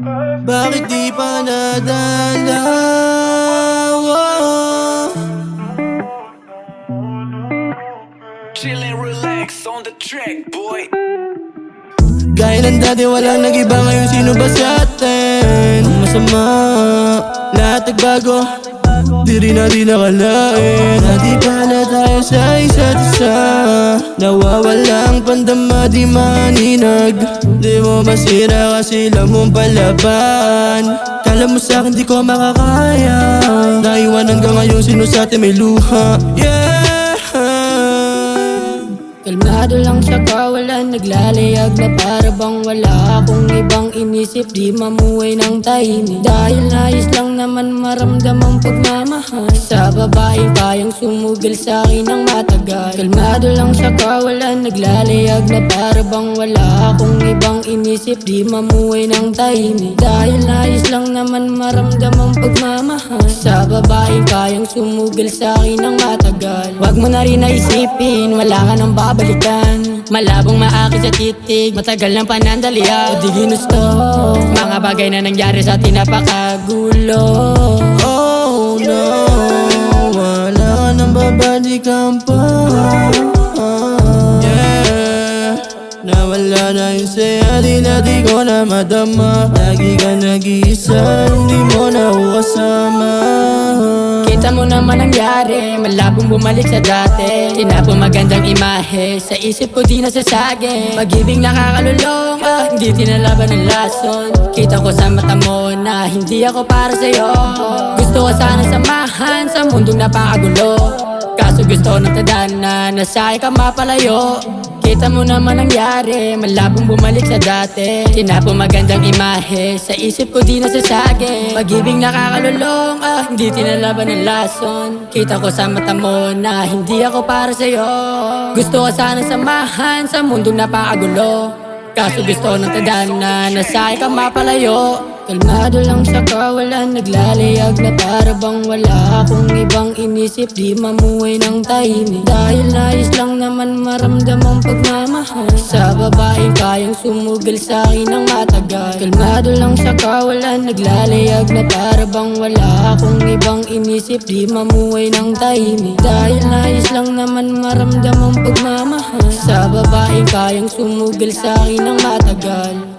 Bakit di pa nadalaw? Chillin', relax on the track, boy. Gaya ng dati walang nag-iba, ngayon sino ba sa atin? Ang masama, lahat nagbago, di rin natin nakalain na di pala tayo sa isa't isa. Nawawalang pandama, di maninag. Di mo masira kasi lang mong palaban. Kala mo sa'kin di ko makakaya, naiwan hanggang ngayon sino sa atin may luha. Yeah. Kalmado lang siya kawalan, naglalayag na para bang wala akong ibang inisip. Di mamuhay ng tahimik dahil nais lang naman maramdam ang pagmamahal sa babaeng kayang sumugil sa akin ng matagal. Kalmado lang siya kawalan, naglalayag na para bang wala akong ibang inisip. Di mamuhay ng tahimik dahil nais lang naman maramdam ang pagmamahal sa babaeng kayang sumugil sa akin ng matagal. Wag mo na rin naisipin, wala ka nang babalikan. Malabong maakit sa titig, matagal ng panandalian. O di ginusto, mga bagay na nangyari sa atin napakagulo. Oh no, wala ka nang babalikan pa. Yeah, nawala na yung saya, di ko na madama. Lagi ka nag-iisa, hindi mo na ako kasama. Kita mo naman nangyari, malabong bumalik sa dati. Tinapong magandang imahe, sa isip ko di nasasagi. Pag-ibig nakakalulong, hindi tinalaban ng lason. Kita ko sa mata mo na hindi ako para sa'yo. Gusto ko sana samahan sa mundong napakagulo, kaso gusto ng tadhana na sa'yo ka mapalayo. Kita mo naman nangyari, malabong bumalik sa dati. Tinapong magandang imahe, sa isip ko di nasasagi. Pag-ibig nakakalulong, hindi tinalaban ng lason. Kita ko sa mata mo na hindi ako para sa'yo. Gusto ko sana samahan sa mundong napakagulo, kaso gusto ng tadhana na sa'yo ka mapalayo. Kalmado lang siya kawalan, naglalayag na para bang wala akong ibang inisip. Di mamuhay ng tahimik dahil nais lang naman maramdam ang pagmamahal sa babaeng kayang sumugil sa akin ng matagal. Kalmado lang siya kawalan, naglalayag na para bang wala akong ibang inisip. Di mamuhay ng tahimik dahil nais lang naman maramdam ang pagmamahal sa babaeng kayang sumugil sa akin ng matagal.